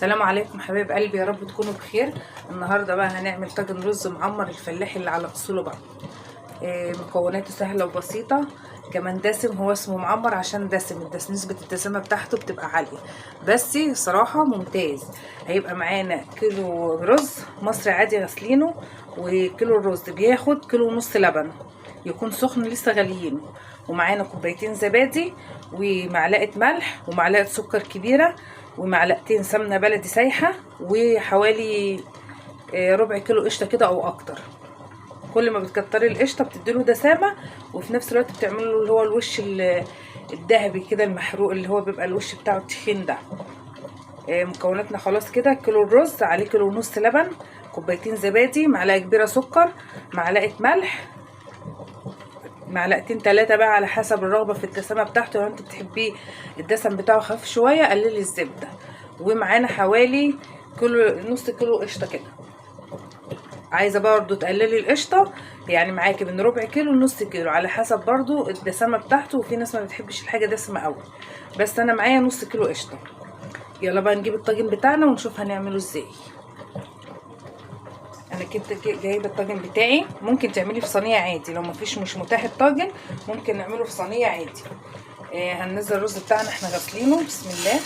السلام عليكم حبايب قلبي، يا رب تكونوا بخير. النهارده بقى هنعمل طاجن رز معمر الفلاحي اللي على اصوله بقى. مكوناته سهله وبسيطه، كمان دسم. هو اسمه معمر عشان دسم، نسبه الدسامه بتاعته بتبقى عاليه، بس صراحه ممتاز. هيبقى معانا كيلو رز مصري عادي غسلينه، وكيلو الرز بياخد كيلو ونص لبن يكون سخن لسه غاليينه، ومعانا كوبايتين زبادي ومعلقه ملح ومعلقه سكر كبيره ومعلقتين سمنه بلدي سايحه وحوالي ربع كيلو قشطه كده او اكتر. كل ما بتكتري القشطه بتديله دسامه، وفي نفس الوقت بتعمله اللي هو الوش الذهبي كده المحروق، اللي هو بيبقى الوش بتاعه التخين ده. مكوناتنا خلاص كده: كيلو الرز عليه كيلو ونص لبن، كوبايتين زبادي، معلقه كبيره سكر، معلقه ملح، معلقتين 3 بقى على حسب الرغبه في الدسامه بتاعته. لو انت بتحبيه الدسم بتاعه خفيف شويه قللي الزبده. ومعانا حوالي نص كيلو قشطه كده. عايزه برضو تقللي القشطه، يعني معاكي من ربع كيلو لنص كيلو على حسب برضو الدسامه بتاعته، وفي ناس ما بتحبش الحاجه دسمه قوي، بس انا معايا نص كيلو قشطه. يلا بقى نجيب الطاجن بتاعنا ونشوف هنعمله ازاي. انا كنت جايبه الطاجن بتاعي، ممكن تعملي في صينيه عادي، لو مش متاح الطاجن ممكن نعمله في صينيه عادي. هننزل الرز بتاعنا احنا غاسلينه، بسم الله.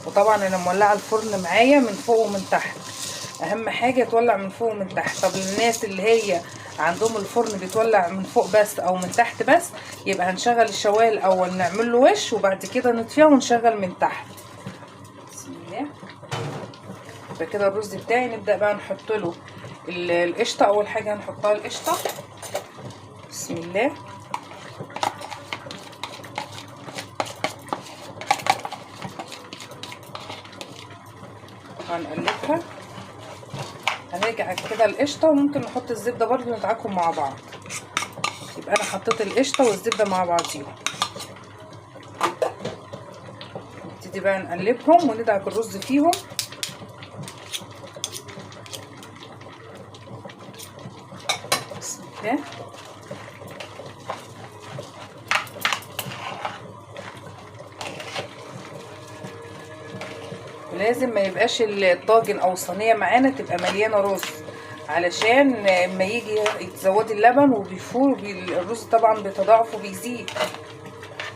وطبعا انا مولعه الفرن معايا من فوق ومن تحت، اهم حاجه يتولع من فوق ومن تحت. طب للناس اللي هي عندهم الفرن بيتولع من فوق بس او من تحت بس، يبقى هنشغل الشوايه الاول نعمل له وش، وبعد كده نطفيها ونشغل من تحت. بسم الله. يبقى كده الرز بتاعي نبدا بقى نحط له القشطه. اول حاجه هنحطها القشطه، بسم الله. هنقلبها، هنرجع كده القشطه، وممكن نحط الزبده برضو ندعكهم مع بعض. يبقى انا حطيت القشطه والزبده مع بعضيهم. نبتدي بقى نقلبهم وندعك الرز فيهم. بسم الله. ولازم ما يبقاش الطاجن او الصينيه معانا تبقى مليانه رز، علشان لما يجي تزودي اللبن وبيفور الرز طبعا بتضاعف وبيزيد،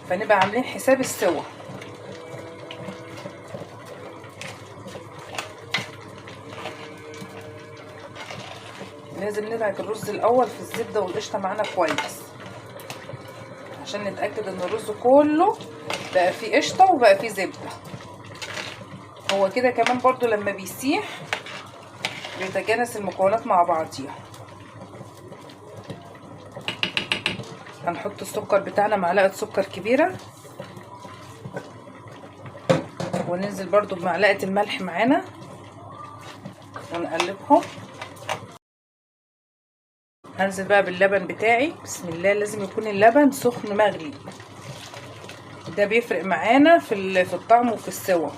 فنبقى عاملين حساب السوا. لازم ندعك الرز الاول في الزبده والقشطه معانا كويس، عشان نتاكد ان الرز كله بقى فيه قشطه وبقى فيه زبده. هو كده كمان برضو لما بيسيح بيتجانس المكونات مع بعضيها. هنحط السكر بتاعنا، معلقه سكر كبيره، وننزل برضو بمعلقه الملح معانا ونقلبهم. هنزل بقى باللبن بتاعي، بسم الله. لازم يكون اللبن سخن مغلي، ده بيفرق معانا في الطعم وفي السوا.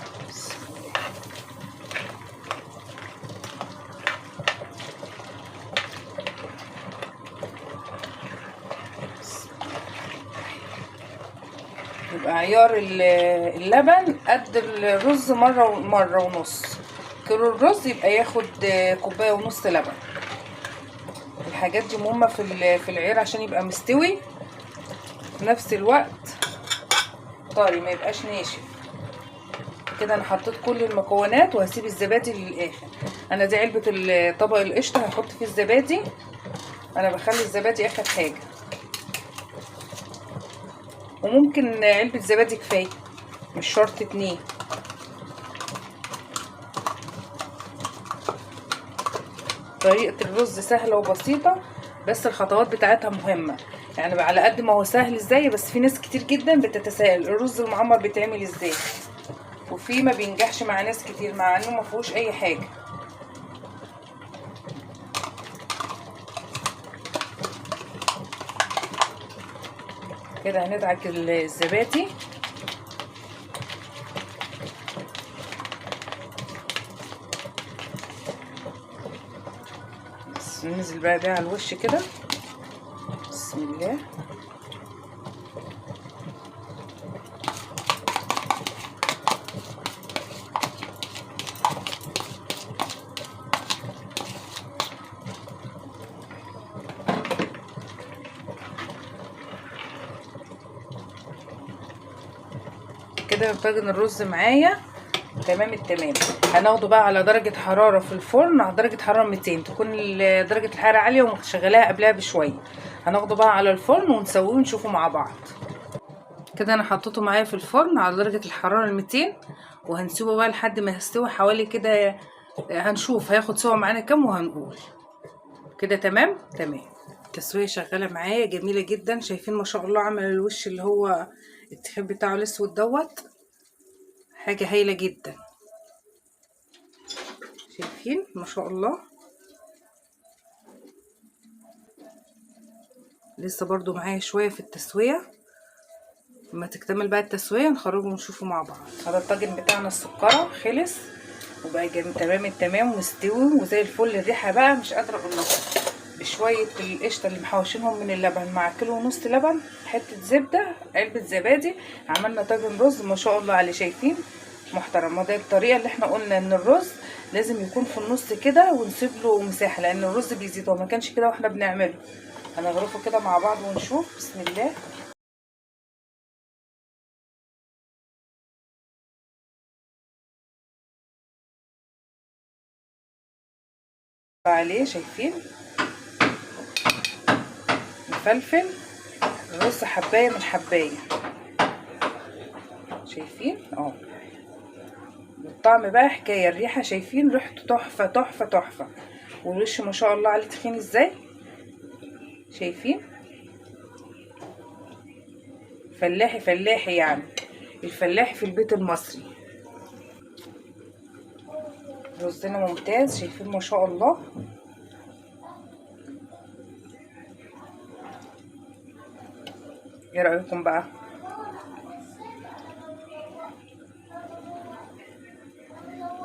يبقى عيار اللبن قد الرز مرة ونص. كيلو الرز يبقى ياخد كوبايه ونص لبن. الحاجات دي مهمه في العيار عشان يبقى مستوي في نفس الوقت طري، ما يبقاش ناشف كده. انا حطيت كل المكونات وهسيب الزبادي للاخر. انا دي علبه طبق القشطه هحط فيه الزبادي، انا بخلي الزبادي اخر حاجه، وممكن علبه زبادي كفايه، مش شرط 2. طريقه الرز سهله وبسيطه، بس الخطوات بتاعتها مهمه. يعني على قد ما هو سهل ازاي، بس في ناس كتير جدا بتتساءل الرز المعمر بيتعمل ازاي، وفي ما بينجحش مع ناس كتير مع انه ما فيهوش اي حاجه. كده هندعك الزبادي، بس ننزل بقى على الوش كده، بسم الله. كده طاجن الرز معايا تمام التمام. هناخده بقى على درجة حرارة في الفرن، على درجة حرارة 200 تكون درجة الحرارة عالية ومشغلاها قبلها بشوية. هناخده بقى على الفرن ونسويه ونشوفه مع بعض. كده انا حطيته معايا في الفرن على درجة الحرارة 200 وهنسيبه بقى لحد ما يستوي حوالي كده، هنشوف هياخد سوا معانا كام وهنقول كده. تمام تمام. التسوية شغالة معايا جميلة جدا. شايفين ما شاء الله عمل الوش اللي هو التخيب بتاعه الاسود دوت، حاجة هايلة جدا. شايفين ما شاء الله. لسه برضو معايا شوية في التسوية، لما تكتمل بقى التسوية نخرجه ونشوفه مع بعض. هذا الطاجن بتاعنا السكرة خلص وبقى تمام التمام ومستوي وزي الفل. الريحة بقى مش قادرة اقول لكم. بشوية القشطة اللي محوشينهم من اللبن مع كيلو ونص لبن، حتة زبدة، علبة زبادي، عملنا طاجن رز ما شاء الله عليه. شايفين محترم. وده الطريقة اللي احنا قلنا ان الرز لازم يكون في النص كده ونسيب له مساحة، لان الرز بيزيد وما كانش كده واحنا بنعمله. هنغرفه كده مع بعض ونشوف. بسم الله. عليه شايفين مفلفل الرز حبايه من حبايه. شايفين الطعم بقى حكايه. الريحه شايفين ريحته تحفه تحفه تحفه. والوش ما شاء الله عليه تخين ازاي. شايفين فلاحي فلاحي، يعني الفلاحي في البيت المصري. رزنا ممتاز. شايفين ما شاء الله. ايه رايكم بقى؟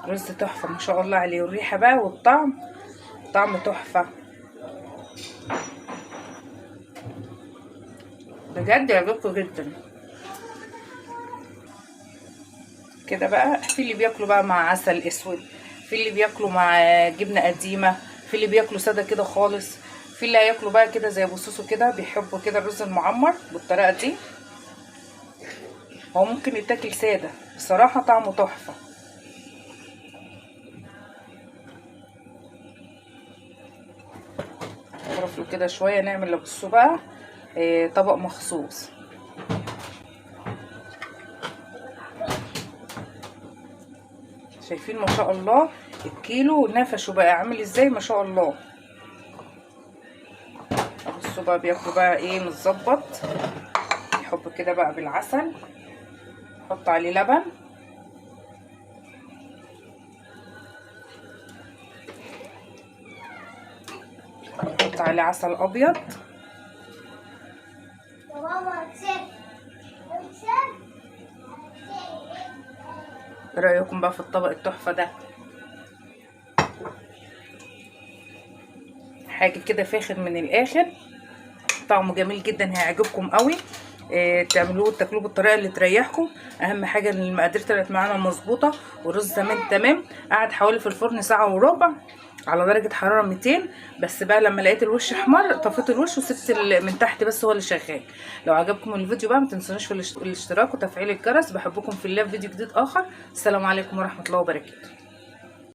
رز تحفه ما شاء الله عليه. والريحه بقى والطعم، طعم تحفه بجد، يعجبكم جدا. كده بقى في اللي بياكلوا بقى مع عسل اسود، في اللي بياكلوا مع جبنه قديمه، في اللي بياكلوا ساده كده خالص، في اللي هياكلوا بقى كده زي بصوصه كده بيحبوا كده الرز المعمر بالطريقه دي. هو ممكن يتاكل ساده بصراحه، طعمه تحفه. نغرف له كده شويه، نعمل له بصوا بقى طبق مخصوص. شايفين ما شاء الله الكيلو نفشه بقى عامل ازاي ما شاء الله. بصوا بقى بياكلوا بقى ايه متظبط. يحب كده بقى بالعسل، نحط عليه لبن، نحط عليه عسل ابيض. ايه رايكم بقى في الطبق التحفه ده؟ حاجه كده فاخر من الاخر، طعمه جميل جدا، هيعجبكم قوي. تعملوه وتاكلوه بالطريقه اللي تريحكم. اهم حاجه ان المقادير طلعت معانا مظبوطه والرز تمام. قعد حوالي في الفرن ساعه وربع على درجه حراره 200. بس بقى لما لقيت الوش احمر طفيت الوش وسبت من تحت بس هو اللي شغال. لو عجبكم الفيديو بقى ما تنسونوش في الاشتراك وتفعيل الجرس. بحبكم في الله. في فيديو جديد اخر. السلام عليكم ورحمه الله وبركاته.